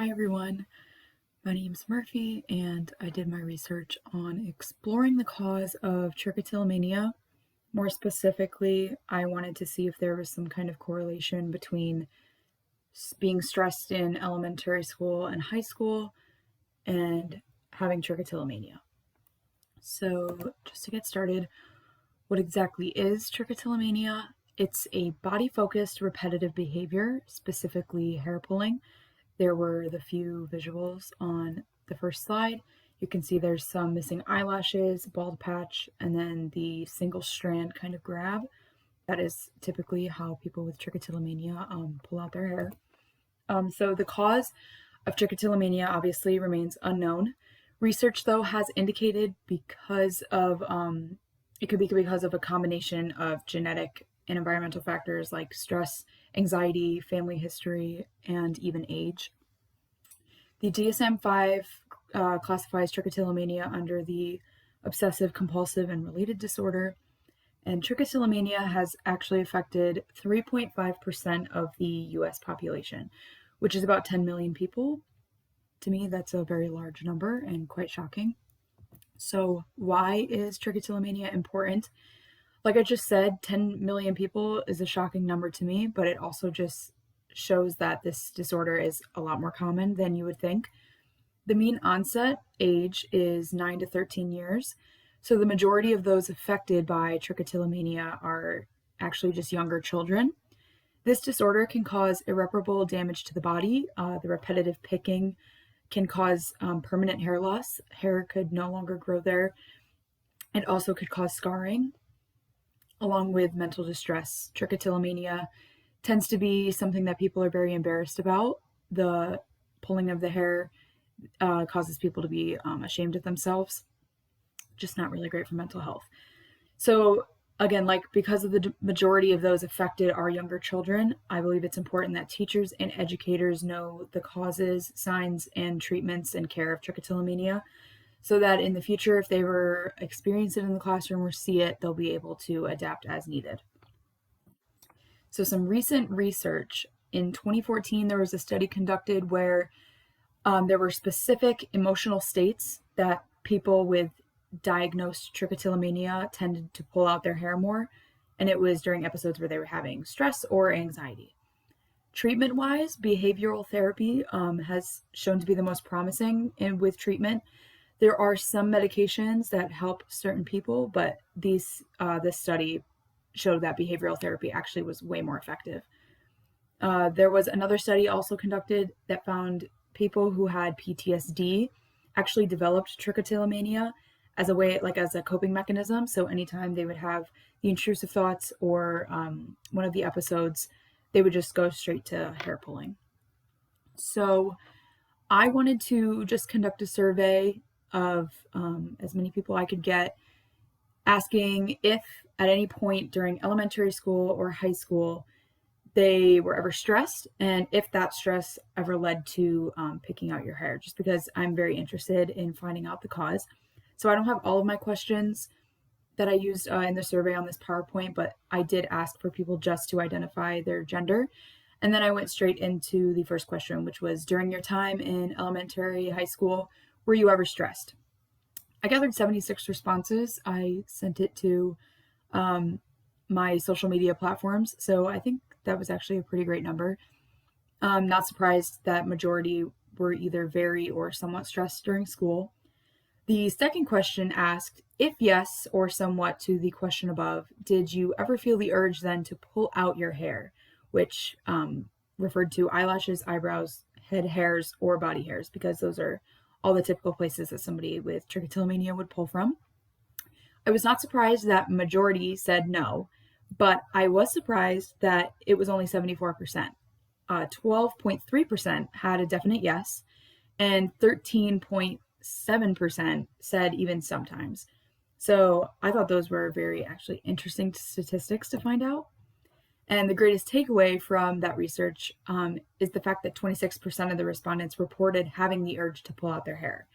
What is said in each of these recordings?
Hi everyone, my name's Murphy and I did my research on exploring the cause of trichotillomania. More specifically, I wanted to see if there was some kind of correlation between being stressed in elementary school and high school and having trichotillomania. So just to get started, what exactly is trichotillomania? It's a body-focused repetitive behavior, specifically hair pulling. There were the few visuals on the first slide. You can see there's some missing eyelashes, bald patch, and then the single strand kind of grab. That is typically how people with trichotillomania pull out their hair. So the cause of trichotillomania obviously remains unknown. Research, though, has indicated because of it could be because of a combination of genetic and environmental factors like stress, anxiety, family history, and even age. The DSM-5 classifies trichotillomania under the obsessive compulsive and related disorder, and trichotillomania has actually affected 3.5% of the US population, which is about 10 million people. To me, that's a very large number and quite shocking. So why is trichotillomania important? Like I just said, 10 million people is a shocking number to me, but it also just shows that this disorder is a lot more common than you would think. The mean onset age is 9 to 13 years. So the majority of those affected by trichotillomania are actually just younger children. This disorder can cause irreparable damage to the body. The repetitive picking can cause permanent hair loss. Hair could no longer grow there. It also could cause scarring, along with mental distress. Trichotillomania tends to be something that people are very embarrassed about. The pulling of the hair causes people to be ashamed of themselves. Just not really great for mental health. So again, because of the majority of those affected are younger children, I believe it's important that teachers and educators know the causes, signs, and treatments and care of trichotillomania, so that in the future, if they were experience it in the classroom or see it, they'll be able to adapt as needed. So some recent research. In 2014, there was a study conducted where there were specific emotional states that people with diagnosed trichotillomania tended to pull out their hair more, and it was during episodes where they were having stress or anxiety. Treatment-wise, behavioral therapy has shown to be the most promising with treatment. There are some medications that help certain people, but this study showed that behavioral therapy actually was way more effective. There was another study also conducted that found people who had PTSD actually developed trichotillomania as a way, as a coping mechanism. So anytime they would have the intrusive thoughts or one of the episodes, they would just go straight to hair pulling. So I wanted to just conduct a survey of as many people I could get, asking if at any point during elementary school or high school they were ever stressed, and if that stress ever led to picking out your hair, just because I'm very interested in finding out the cause. So I don't have all of my questions that I used in the survey on this PowerPoint, but I did ask for people just to identify their gender. And then I went straight into the first question, which was, during your time in elementary, high school, were you ever stressed? I gathered 76 responses. I sent it to my social media platforms, so I think that was actually a pretty great number. Not surprised that majority were either very or somewhat stressed during school. The second question asked, if yes or somewhat to the question above, did you ever feel the urge then to pull out your hair, which referred to eyelashes, eyebrows, head hairs, or body hairs, because those are all the typical places that somebody with trichotillomania would pull from. I was not surprised that majority said no, but I was surprised that it was only 74%. 12.3% had a definite yes, and 13.7% said even sometimes. So I thought those were very actually interesting statistics to find out. And the greatest takeaway from that research is the fact that 26% of the respondents reported having the urge to pull out their hair.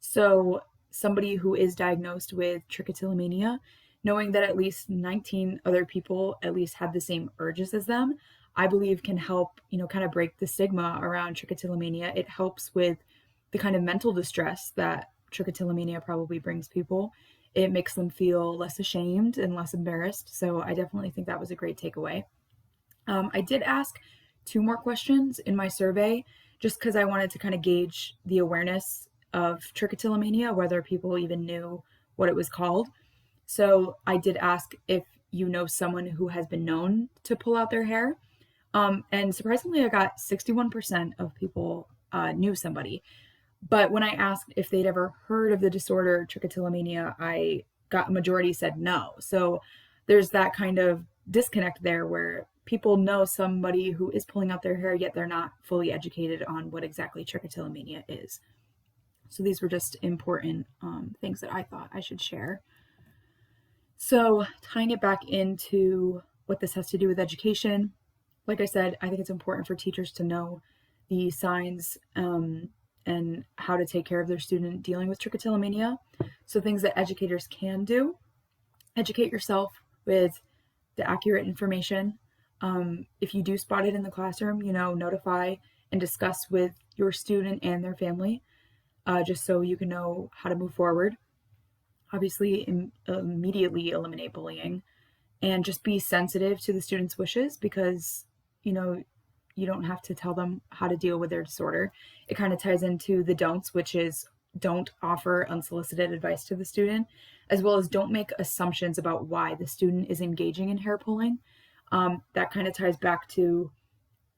So somebody who is diagnosed with trichotillomania, knowing that at least 19 other people at least had the same urges as them, I believe can help, kind of break the stigma around trichotillomania. It helps with the kind of mental distress that trichotillomania probably brings people. It makes them feel less ashamed and less embarrassed. So I definitely think that was a great takeaway. I did ask 2 more questions in my survey just because I wanted to kind of gauge the awareness of trichotillomania, whether people even knew what it was called. So I did ask if you know someone who has been known to pull out their hair. And surprisingly, I got 61% of people knew somebody. But when I asked if they'd ever heard of the disorder trichotillomania, I got a majority said no. So there's that kind of disconnect there where people know somebody who is pulling out their hair, yet they're not fully educated on what exactly trichotillomania is. So these were just important things that I thought I should share. So tying it back into what this has to do with education, like I said, I think it's important for teachers to know the signs and how to take care of their student dealing with trichotillomania. So things that educators can do: educate yourself with the accurate information. If you do spot it in the classroom, notify and discuss with your student and their family, just so you can know how to move forward. Obviously, immediately eliminate bullying and just be sensitive to the student's wishes, because, you don't have to tell them how to deal with their disorder. It kind of ties into the don'ts, which is don't offer unsolicited advice to the student, as well as don't make assumptions about why the student is engaging in hair pulling. That kind of ties back to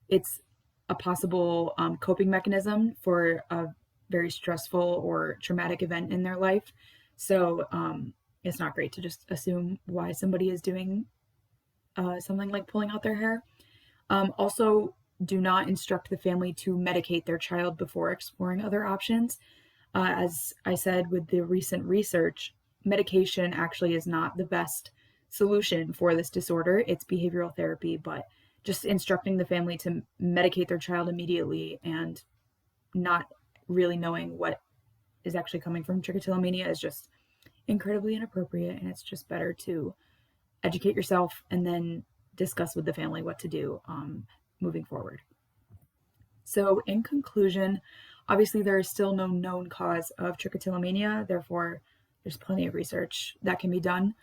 it's a possible coping mechanism for a very stressful or traumatic event in their life. So it's not great to just assume why somebody is doing something like pulling out their hair. Also, do not instruct the family to medicate their child before exploring other options. As I said with the recent research, medication actually is not the best solution for this disorder. It's behavioral therapy, but just instructing the family to medicate their child immediately and not really knowing what is actually coming from trichotillomania is just incredibly inappropriate, and it's just better to educate yourself and then discuss with the family what to do moving forward. So in conclusion, obviously there is still no known cause of trichotillomania, therefore there's plenty of research that can be done.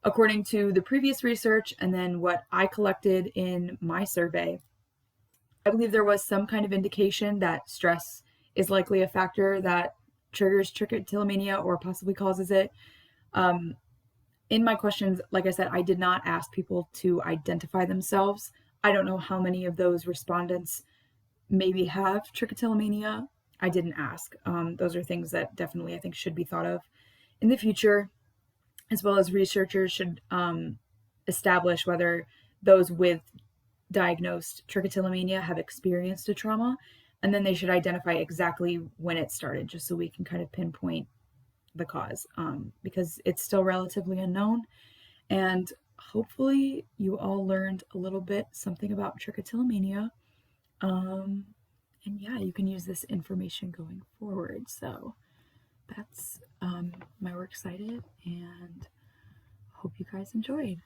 According to the previous research and then what I collected in my survey, I believe there was some kind of indication that stress is likely a factor that triggers trichotillomania or possibly causes it. In my questions, like I said, I did not ask people to identify themselves. I don't know how many of those respondents maybe have trichotillomania. I didn't ask. Those are things that definitely I think should be thought of in the future, as well as researchers should establish whether those with diagnosed trichotillomania have experienced a trauma, and then they should identify exactly when it started, just so we can kind of pinpoint the cause, because it's still relatively unknown. And hopefully you all learned a little bit something about trichotillomania. And yeah, you can use this information going forward. So that's my works cited, and hope you guys enjoyed.